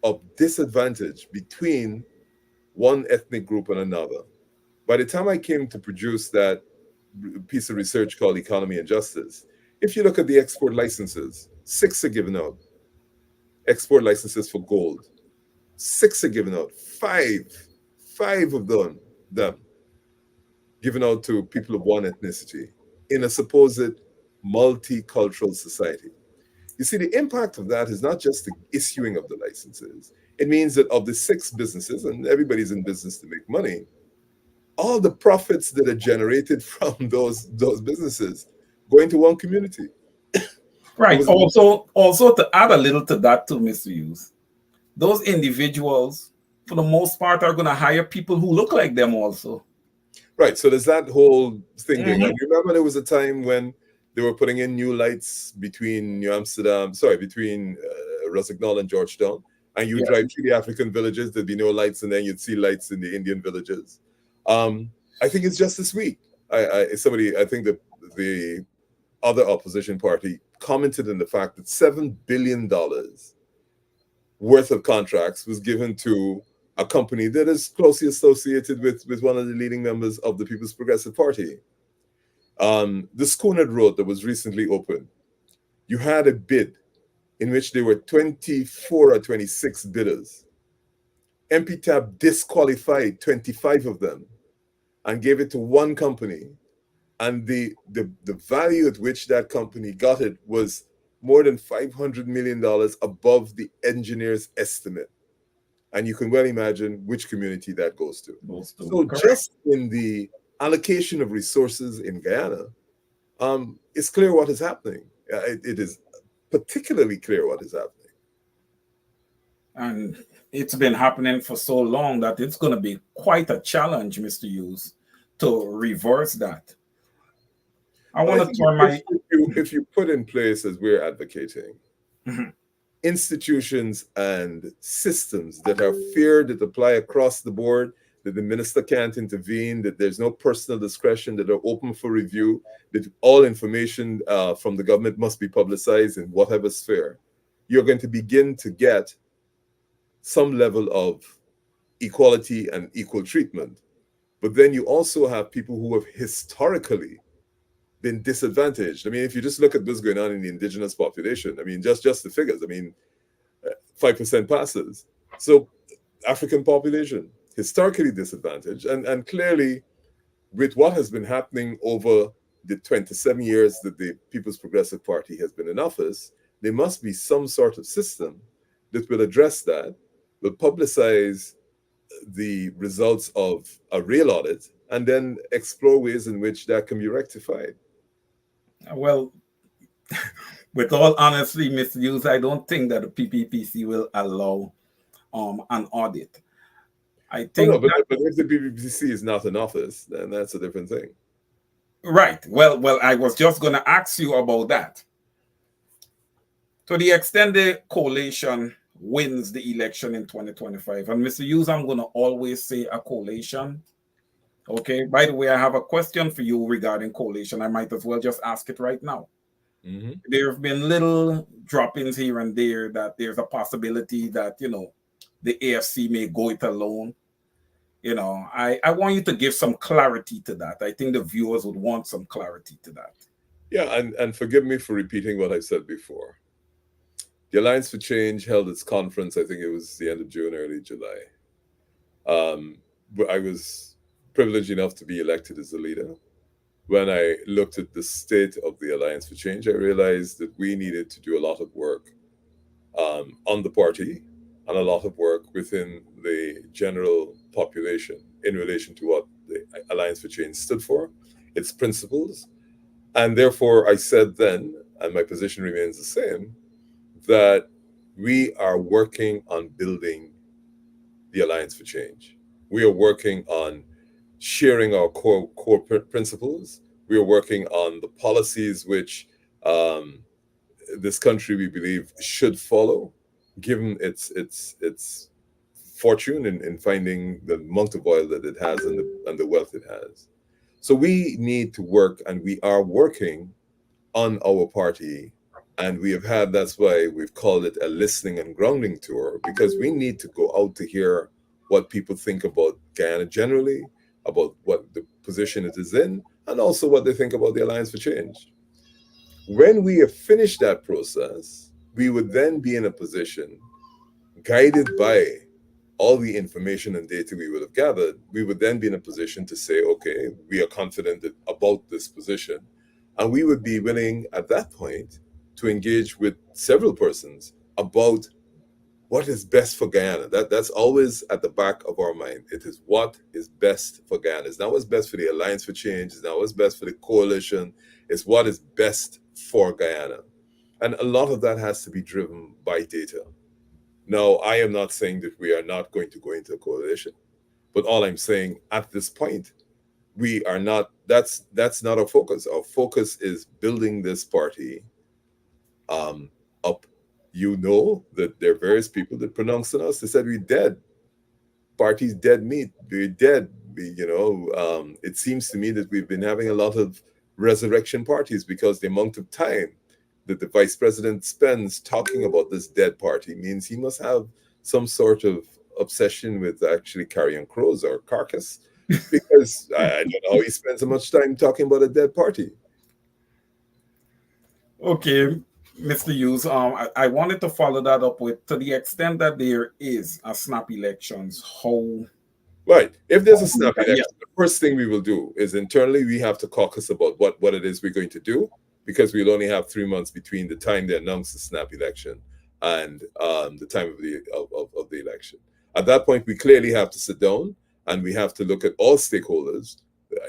of disadvantage between one ethnic group and another? By the time I came to produce that piece of research called Economy and Justice, if you look at the export licenses, 6 are given out. Export licenses for gold. 6 are given out. 5 of them given out to people of one ethnicity in a supposed multicultural society. You see, the impact of that is not just the issuing of the licenses. It means that of the 6 businesses, and everybody's in business to make money, all the profits that are generated from those businesses go into one community.
Right. Also to add a little to that too, Mr. Hughes, those individuals, for the most part, are going to hire people who look like them also.
Right. So there's that whole thing going on. You remember there was a time when they were putting in new lights between between Rossignol and Georgetown, and you drive through the African villages, there'd be no lights, and then you'd see lights in the Indian villages. I think it's just this week. I think that the other opposition party commented on the fact that $7 billion worth of contracts was given to a company that is closely associated with one of the leading members of the People's Progressive Party. The Schooner Road that was recently opened, you had a bid in which there were 24 or 26 bidders. MPTAB disqualified 25 of them and gave it to one company. And the value at which that company got it was more than $500 million above the engineer's estimate. And you can well imagine which community that goes to. So just in the allocation of resources in Guyana, it's clear what is happening. It is particularly clear what is happening.
And it's been happening for so long that it's going to be quite a challenge, Mr. Hughes, to reverse that. I want to turn
if you put in place, as we're advocating, institutions and systems that are fair, that apply across the board, that the minister can't intervene, that there's no personal discretion, that are open for review, that all information from the government must be publicized in whatever sphere, you're going to begin to get some level of equality and equal treatment. But then you also have people who have historically been disadvantaged. I mean, if you just look at what's going on in the indigenous population, I mean, just the figures, I mean, 5% passes. So African population, historically disadvantaged. And clearly, with what has been happening over the 27 years that the People's Progressive Party has been in office, there must be some sort of system that will address that, will publicize the results of a real audit, and then explore ways in which that can be rectified.
Well, with all honesty, Mr. Hughes, I don't think that the PPPC will allow an audit. I think
but if the PPPC is not in office, then that's a different thing.
Right. Well, I was just going to ask you about that. To the extent the coalition wins the election in 2025, and Mr. Hughes, I'm going to always say a coalition. Okay. By the way, I have a question for you regarding coalition. I might as well just ask it right now. There have been little drop-ins here and there that there's a possibility that, the AFC may go it alone. I want you to give some clarity to that. I think the viewers would want some clarity to that.
Yeah, and forgive me for repeating what I said before. The Alliance for Change held its conference, I think it was the end of June, early July. I was privileged enough to be elected as the leader. When I looked at the state of the Alliance for Change, I realized that we needed to do a lot of work on the party and a lot of work within the general population in relation to what the Alliance for Change stood for, its principles. And therefore, I said then, and my position remains the same, that we are working on building the Alliance for Change. We are working on sharing our core principles. We are working on the policies which this country, we believe, should follow, given its fortune in finding the amount of oil that it has and the wealth it has. So we need to work, and we are working on our party. And we have had, that's why we've called it a listening and grounding tour, because we need to go out to hear what people think about Guyana generally, about what the position it is in, and also what they think about the Alliance for Change. When we have finished that process, we would then be in a position, guided by all the information and data we would have gathered, we would then be in a position to say, okay, we are confident about this position. And we would be willing at that point to engage with several persons about what is best for Guyana. That's always at the back of our mind. It is what is best for Guyana. It's not what's best for the Alliance for Change. It's not what's best for the coalition. It's what is best for Guyana. And a lot of that has to be driven by data. Now, I am not saying that we are not going to go into a coalition, but all I'm saying at this point, we are not, that's not our focus. Our focus is building this party up. You know that there are various people that pronounced on us. They said we're dead. Party's dead meat. We're dead. It seems to me that we've been having a lot of resurrection parties because the amount of time that the vice president spends talking about this dead party means he must have some sort of obsession with actually carrying crows or carcass, because I don't know how he spends so much time talking about a dead party.
Okay, Mr. Hughes, I wanted to follow that up with, to the extent that there is a snap elections, how...
Right. If there's a snap election, the first thing we will do is internally we have to caucus about what it is we're going to do, because we'll only have 3 months between the time they announce the snap election and the time of the election. At that point, we clearly have to sit down and we have to look at all stakeholders,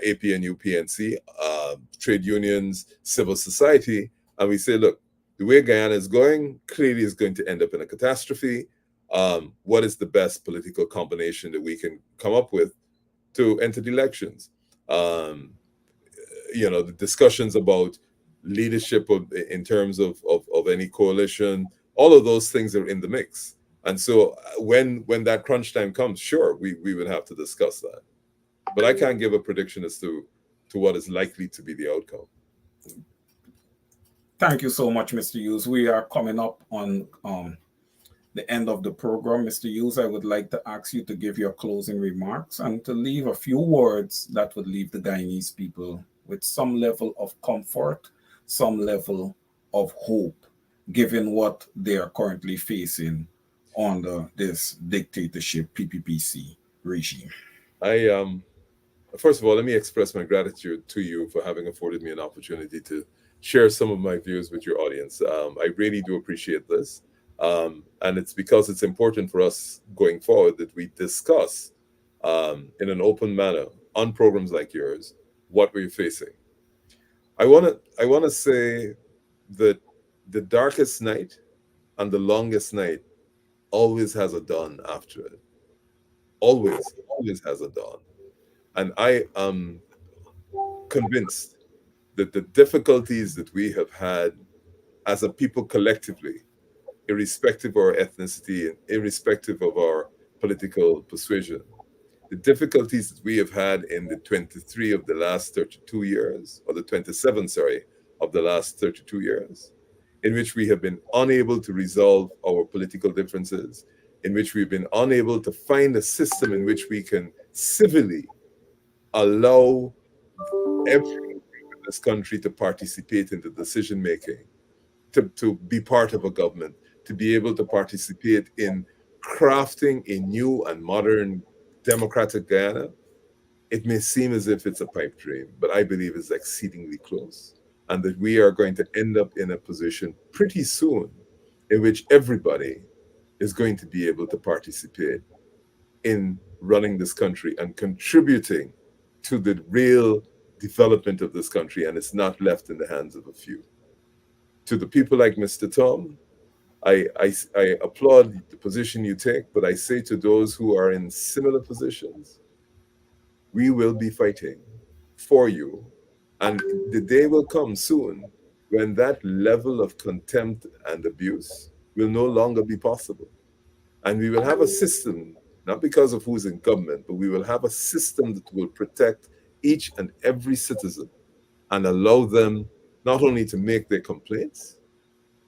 APNU, PNC, trade unions, civil society, and we say, look, the way Guyana is going clearly is going to end up in a catastrophe. What is the best political combination that we can come up with to enter the elections? The discussions about leadership in terms of any coalition, all of those things are in the mix. And so when that crunch time comes, sure, we would have to discuss that. But I can't give a prediction as to what is likely to be the outcome.
Thank you so much, Mr. Hughes. We are coming up on the end of the program. Mr. Hughes, I would like to ask you to give your closing remarks and to leave a few words that would leave the Guyanese people with some level of comfort, some level of hope, given what they are currently facing under this dictatorship PPPC regime.
First of all, let me express my gratitude to you for having afforded me an opportunity to share some of my views with your audience. I really do appreciate this. And it's because it's important for us going forward that we discuss in an open manner on programs like yours what we're facing. I want to say that the darkest night and the longest night always has a dawn after it. Always has a dawn. And I am convinced that the difficulties that we have had as a people collectively, irrespective of our ethnicity and irrespective of our political persuasion, the difficulties that we have had in the 23 of the last 32 years, or the 27, of the last 32 years, in which we have been unable to resolve our political differences, in which we've been unable to find a system in which we can civilly allow everyone in this country to participate in the decision making, to be part of a government, to be able to participate in crafting a new and modern democratic Guyana. It may seem as if it's a pipe dream, but I believe it's exceedingly close, and that we are going to end up in a position pretty soon in which everybody is going to be able to participate in running this country and contributing to the real development of this country, and it's not left in the hands of a few. To the people like Mr. Tom, I applaud the position you take, but I say to those who are in similar positions, we will be fighting for you. And the day will come soon when that level of contempt and abuse will no longer be possible. And we will have a system, not because of who's in government, but we will have a system that will protect each and every citizen and allow them not only to make their complaints,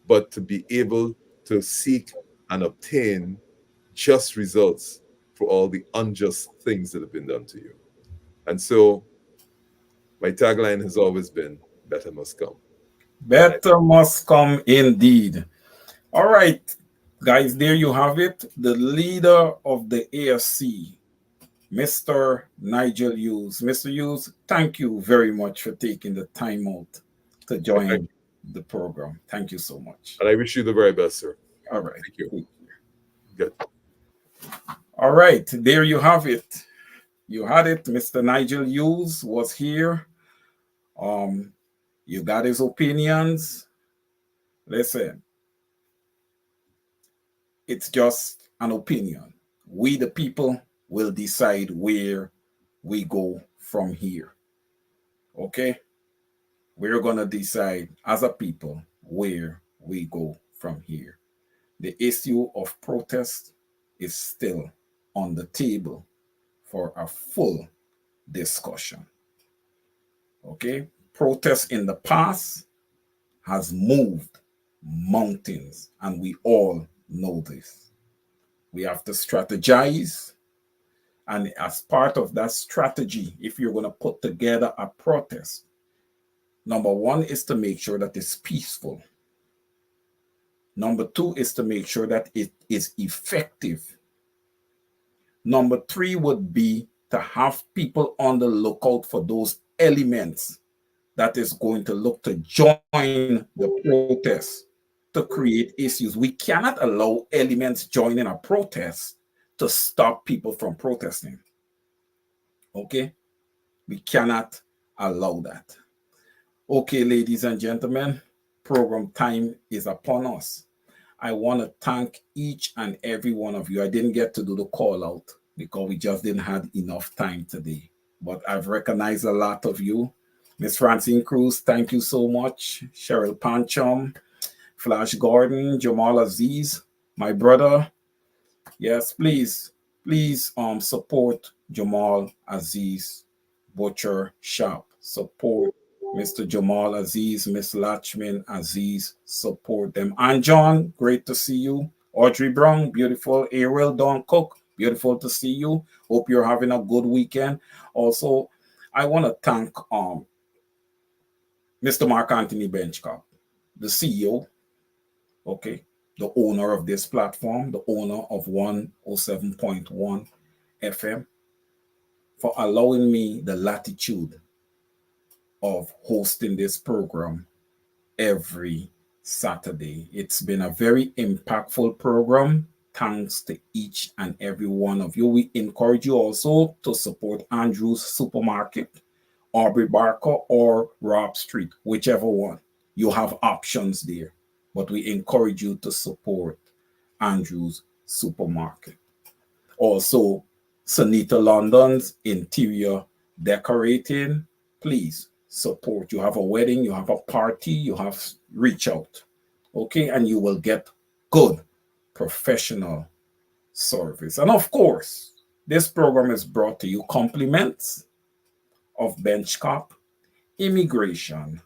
but to be able to seek and obtain just results for all the unjust things that have been done to you. And so my tagline has always been, better must come.
Better must come indeed. All right, guys, there you have it. The leader of the AFC, Mr. Nigel Hughes. Mr. Hughes, thank you very much for taking the time out to join the program. Thank you so much.
And I wish you the very best, sir.
All right.
Thank you. Good.
All right, there you have it. You had it. Mr. Nigel Hughes was here. You got his opinions. Listen, it's just an opinion. We, the people, will decide where we go from here. Okay? We're going to decide as a people where we go from here. The issue of protest is still on the table for a full discussion. Okay? Protest in the past has moved mountains, and we all know this. We have to strategize, and as part of that strategy, if you're going to put together a protest, number one is to make sure that it's peaceful. Number two is to make sure that it is effective. Number three would be to have people on the lookout for those elements that is going to look to join the protest to create issues. We cannot allow elements joining a protest to stop people from protesting. Okay? We cannot allow that. Okay, ladies and gentlemen, program time is upon us. I want to thank each and every one of you. I didn't get to do the call out because we just didn't have enough time today. But I've recognized a lot of you. Miss Francine Cruz, thank you so much. Cheryl Pancham, Flash Gordon, Jamal Aziz, my brother. Yes, please support Jamal Aziz Butcher Shop. Support Mr. Jamal Aziz, Miss Lachman Aziz, support them. And John, great to see you. Audrey Brown, beautiful. Ariel Don Cook, beautiful to see you. Hope you're having a good weekend. Also, I want to thank Mr. Mark Anthony Benchcop, the CEO, okay, the owner of this platform, the owner of 107.1 FM, for allowing me the latitude of hosting this program every Saturday. It's been a very impactful program. Thanks to each and every one of you. We encourage you also to support Andrew's Supermarket, Aubrey Barker, or Rob Street, whichever one. You have options there, but we encourage you to support Andrew's Supermarket. Also, Sanita London's interior decorating. Please support. You have a wedding, you have a party, you have reach out. Okay, and you will get good professional service. And of course, this program is brought to you compliments of Benchcop, Immigration,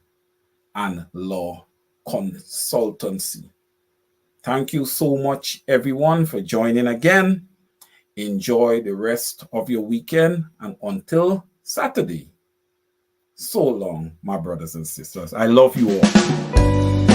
and Law Consultancy. Thank you so much, everyone, for joining again. Enjoy the rest of your weekend, and until Saturday, so long, my brothers and sisters. I love you all.